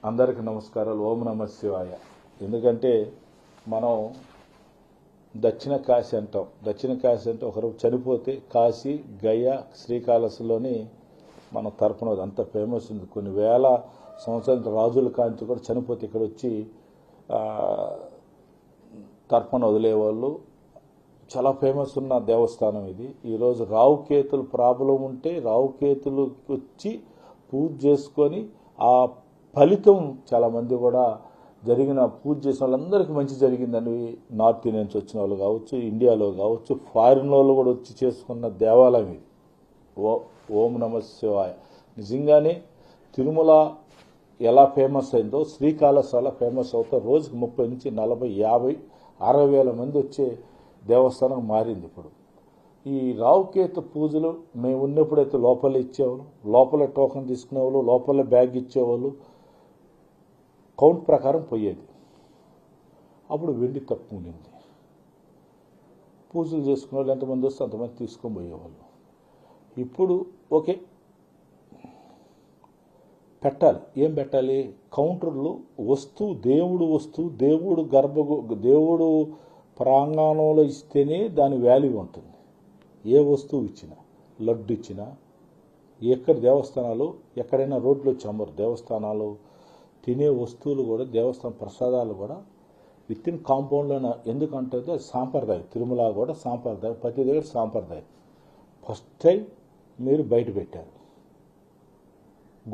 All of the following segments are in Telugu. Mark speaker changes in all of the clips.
Speaker 1: అందరికీ నమస్కారాలు. ఓం నమ శివాయ. ఎందుకంటే మనం దక్షిణ కాశీ అంటాం. దక్షిణ కాశీ అంటే ఒకరు చనిపోతే కాశీ, గయ, శ్రీకాళహస్తిలోని మన తర్పణ అంత ఫేమస్ ఉంది. కొన్ని వేల సంవత్సరాల రాజుల కాంతి కూడా చనిపోతే ఇక్కడ వచ్చి తర్పణ వదిలేవాళ్ళు. చాలా ఫేమస్ ఉన్న దేవస్థానం ఇది. ఈరోజు రావుకేతులు ప్రాబ్లం ఉంటే రావుకేతులు వచ్చి పూజ చేసుకొని ఆ ఫలితం చాలామంది కూడా జరిగిన పూజ చేసిన వాళ్ళందరికీ మంచి జరిగిందని నార్త్ ఇండియా నుంచి వచ్చిన వాళ్ళు కావచ్చు, ఇండియాలో కావచ్చు, ఫారిన్ వాళ్ళు కూడా వచ్చి చేసుకున్న దేవాలయం ఇది. ఓం నమ శివాయ. నిజంగానే తిరుమల ఎలా ఫేమస్ అయిందో శ్రీకాళహస్తి అలా ఫేమస్ అవుతా రోజుకి 30 నుంచి 40, 50, 60 వేల మంది వచ్చే దేవస్థానం మారింది. ఇప్పుడు ఈ రావుకేతు పూజలు మేము ఉన్నప్పుడైతే లోపల ఇచ్చేవాళ్ళు, లోపల టోకన్ తీసుకునేవాళ్ళు, లోపల బ్యాగ్ ఇచ్చేవాళ్ళు, కౌంట్ ప్రకారం పోయేది. అప్పుడు వెండి తక్కువ ఉండింది. పూజలు చేసుకునే వాళ్ళు ఎంతమంది వస్తే అంతమంది తీసుకొని పోయేవాళ్ళు. ఇప్పుడు ఓకే పెట్టాలి. ఏం పెట్టాలి? కౌంటర్లు దేవుడు దేవుడు ప్రాంగణంలో ఇస్తేనే దాని వాల్యూ ఉంటుంది. ఏ వస్తువు ఇచ్చినా, లడ్డు ఇచ్చినా, ఎక్కడ దేవస్థానాలు ఎక్కడైనా రోడ్లు వచ్చి అమ్మరు. దేవస్థానాలు తినే వస్తువులు కూడా, దేవస్థానం ప్రసాదాలు కూడా విత్ ఇన్ కాంపౌండ్లోనే. ఎందుకంటే అది సాంప్రదాయం. తిరుమల కూడా సాంప్రదాయం, ప్రతి దగ్గర సాంప్రదాయం. ఫస్ట్ టైం మీరు బయట పెట్టారు,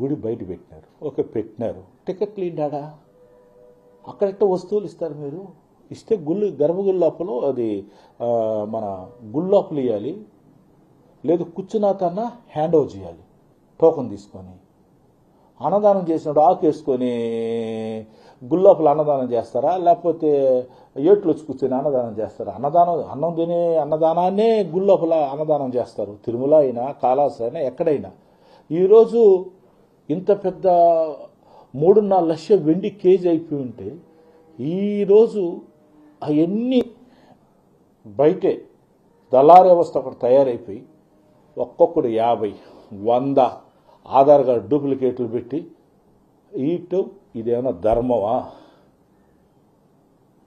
Speaker 1: గుడి బయట పెట్టినారు, ఓకే పెట్టినారు, టికెట్లు ఇండాడా అక్కడెట్ట వస్తువులు ఇస్తారు. మీరు ఇస్తే గర్భగుడి లోపల అది మన గుడి లోపల ఇవ్వాలి, లేదు కూర్చున్నాకన్న హ్యాండ్ ఓవర్ చేయాలి టోకన్ తీసుకొని. అన్నదానం చేసినప్పుడు ఆకేసుకొని గుళ్ళోపల అన్నదానం చేస్తారా, లేకపోతే ఏట్లు వచ్చి కూర్చొని అన్నదానం చేస్తారా? అన్నం తినే అన్నదానాన్నే గుళ్ళోపల అన్నదానం చేస్తారు. తిరుమల అయినా, కాళహస్తి అయినా, ఎక్కడైనా. ఈరోజు ఇంత పెద్ద 3.5 లక్షల వెండి కేజీ అయిపోయి ఉంటే ఈరోజు అవన్నీ బయటే దళారీ వ్యవస్థ ఒకటి తయారైపోయి ఒక్కొక్కడు 50, 100 ఆధార్ కార్డు డూప్లికేట్లు పెట్టి ఇదేమైనా ధర్మమా?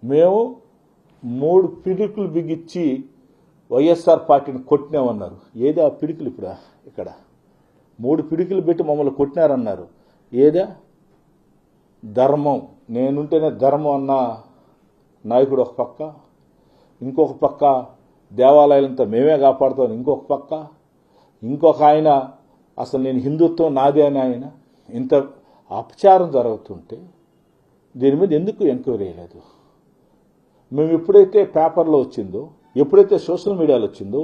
Speaker 1: మేము 3 పిడికులు బిగించి వైఎస్ఆర్ పార్టీని కొట్టినామన్నారు. ఏదా ఆ పిడికులు? ఇప్పుడు ఇక్కడ 3 పిడికులు పెట్టి మమ్మల్ని కొట్టినారన్నారు. ఏదా ధర్మం? నేనుంటేనే ధర్మం అన్న నాయకుడు ఒక పక్క, ఇంకొక పక్క దేవాలయాలంతా మేమే కాపాడుతాం ఇంకొక పక్క, ఇంకొక ఆయన అసలు నేను హిందుత్వం నాదే అని ఆయన. ఇంత అపచారం జరుగుతుంటే దీని మీద ఎందుకు ఎంక్వైరీ చేయలేదు? మేము ఎప్పుడైతే పేపర్లో వచ్చిందో, ఎప్పుడైతే సోషల్ మీడియాలో వచ్చిందో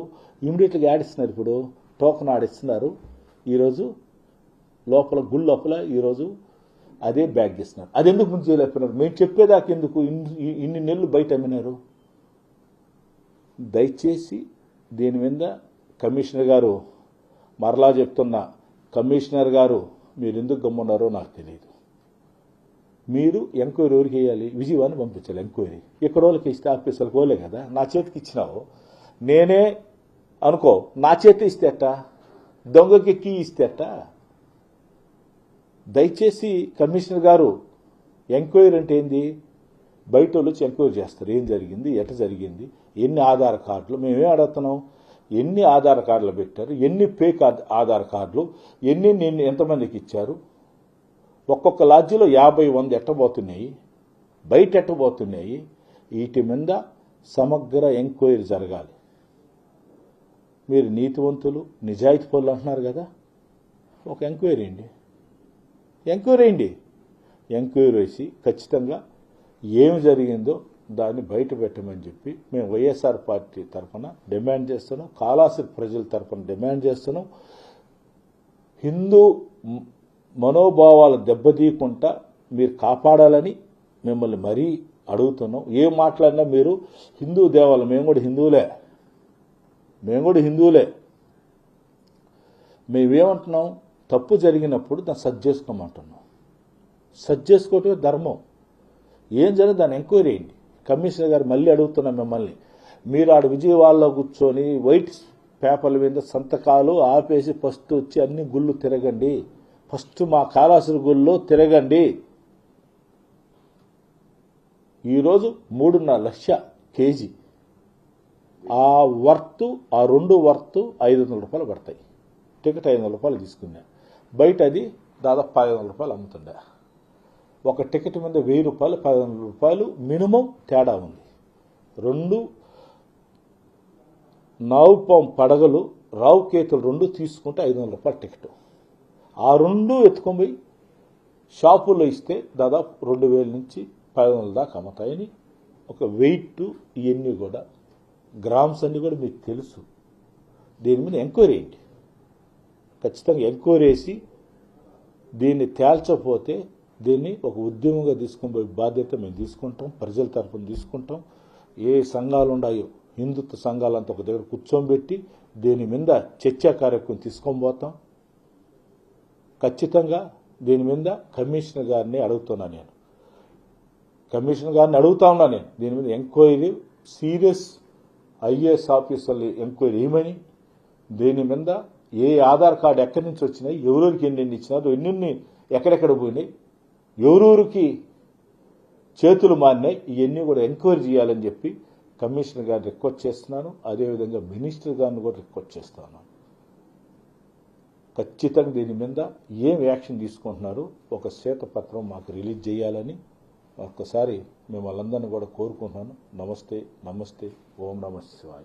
Speaker 1: ఇమీడియట్గా ఆడిస్తున్నారు. ఇప్పుడు టోకన్ ఆడిస్తున్నారు. ఈరోజు లోపల గుడి లోపల ఈరోజు అదే బ్యాగ్ ఇస్తున్నారు. అది ఎందుకు ముందు చేయలేకపోయినారు? మేము చెప్పేదాకా ఎందుకు ఇన్ని నెలలు బయట అమ్మినారు? దయచేసి దీని మీద కమిషనర్ గారు, మరలా చెప్తున్నా, కమిషనర్ గారు మీరు ఎందుకు గమ్మున్నారో నాకు తెలియదు. మీరు ఎంక్వైరీ ఎవరికి వేయాలి? విజయవాడని పంపించాలి ఎంక్వైరీ. ఇక్కడ వాళ్ళకి ఇస్తే ఆఫీసర్కి వాళ్ళే కదా. నా చేతికి ఇచ్చినావు, నేనే అనుకో, నా చేతి ఇస్తేట, దొంగకి కీ ఇస్తేట. దయచేసి కమిషనర్ గారు, ఎంక్వైరీ అంటే ఏంది? బయట వాళ్ళు వచ్చి ఎంక్వైరీ చేస్తారు. ఏం జరిగింది, ఎట జరిగింది, ఎన్ని ఆధార్ కార్డులు, మేమేం అడుగుతున్నాం, ఎన్ని ఆధార్ కార్డులు పెట్టారు, ఎన్ని ఫేక్ ఆధార్ కార్డులు, ఎన్ని ఎంతమందికి ఇచ్చారు, ఒక్కొక్క లాడ్జీలో 50, 100 ఎట్టబోతున్నాయి, బయట ఎట్టబోతున్నాయి, వీటి మీద సమగ్ర ఎంక్వైరీ జరగాలి. మీరు నీతివంతులు, నిజాయితీ పనులు అంటున్నారు కదా, ఒక ఎంక్వైరీ ఎంక్వైరీ వేసి ఖచ్చితంగా ఏమి జరిగిందో దాన్ని బయట పెట్టమని చెప్పి మేము వైఎస్ఆర్ పార్టీ తరఫున డిమాండ్ చేస్తున్నాం. కాళహస్తి ప్రజల తరఫున డిమాండ్ చేస్తున్నాం. హిందూ మనోభావాలు దెబ్బతీయకుండా మీరు కాపాడాలని మిమ్మల్ని మరీ అడుగుతున్నాం. ఏం మాట్లాడినా మీరు హిందూ దేవాలయం, మేము కూడా హిందువులే. మేమేమంటున్నాం? తప్పు జరిగినప్పుడు దాన్ని సరి చేసుకోమంటున్నాం. సరి చేసుకోవటమే ధర్మం. ఏం జరిగింది దాన్ని ఎంక్వైరీ చేయండి. కమిషనర్ గారు మళ్ళీ అడుగుతున్నాం మిమ్మల్ని, మీరు ఆడ విజయవాడలో కూర్చొని వైట్ పేపర్ల మీద సంతకాలు ఆపేసి ఫస్ట్ వచ్చి అన్ని గుళ్ళు తిరగండి, ఫస్ట్ మా కాళహస్తి గుళ్ళో తిరగండి, ఈరోజు 3.5 లక్ష కేజీ. ఆ వర్త్, ఆ రెండు వర్త్ 500 రూపాయలు పడతాయి. టికెట్ 500 రూపాయలు తీసుకున్నా. బయట అది దాదాపు 500 రూపాయలు అమ్ముతుండే. ఒక టికెట్ మీద 1000 రూపాయలు 500 రూపాయలు మినిమం తేడా ఉంది. 2 నావుపాం పడగలు రావుకేతులు 2 తీసుకుంటే 500 రూపాయల టికెట్. ఆ 2 ఎత్తుకొని పోయి షాపుల్లో ఇస్తే దాదాపు 2000 నుంచి 500 దాకా అమ్ముతాయని ఒక వెయిట్, ఇవన్నీ కూడా గ్రామ్స్ అన్నీ కూడా మీకు తెలుసు. దీని మీద ఎంక్వైరీ అయ్యింది. ఖచ్చితంగా ఎంక్వైరీ చేసి దీన్ని తేల్చకపోతే దీన్ని ఒక ఉద్యమంగా తీసుకొని పోయే బాధ్యత మేము తీసుకుంటాం. ప్రజల తరఫున తీసుకుంటాం. ఏ సంఘాలు ఉన్నాయో హిందుత్వ సంఘాలంతా ఒక దగ్గర కూర్చోబెట్టి దీని మీద చర్చా కార్యక్రమం తీసుకొని పోతాం. ఖచ్చితంగా దీని మీద కమిషనర్ గారిని అడుగుతున్నా నేను. కమిషనర్ గారిని అడుగుతా ఉన్నా నేను. దీని మీద ఎంక్వైరీ, సీరియస్ ఐఏఎస్ ఆఫీసర్లు ఎంక్వైరీ ఏమని, దీని మీద ఏ ఆధార్ కార్డు ఎక్కడి నుంచి వచ్చినాయి, ఎవరెవరికి ఎన్ని ఇచ్చినారు, ఎన్ని ఎక్కడెక్కడ పోయినాయి, ఎవరెవరికి చేతులు మారినాయి, ఇవన్నీ కూడా ఎంక్వైరీ చేయాలని చెప్పి కమిషనర్ గారిని రిక్వెస్ట్ చేస్తున్నాను. అదేవిధంగా మినిస్టర్ గారిని కూడా రిక్వెస్ట్ చేస్తున్నాను. ఖచ్చితంగా దీని మీద ఏం యాక్షన్ తీసుకుంటున్నారు, ఒక శ్వేతపత్రం మాకు రిలీజ్ చేయాలని ఒక్కసారి మిమ్మల్ని అందరినీ కూడా కోరుకుంటున్నాను. నమస్తే, నమస్తే, ఓం నమః శివాయ.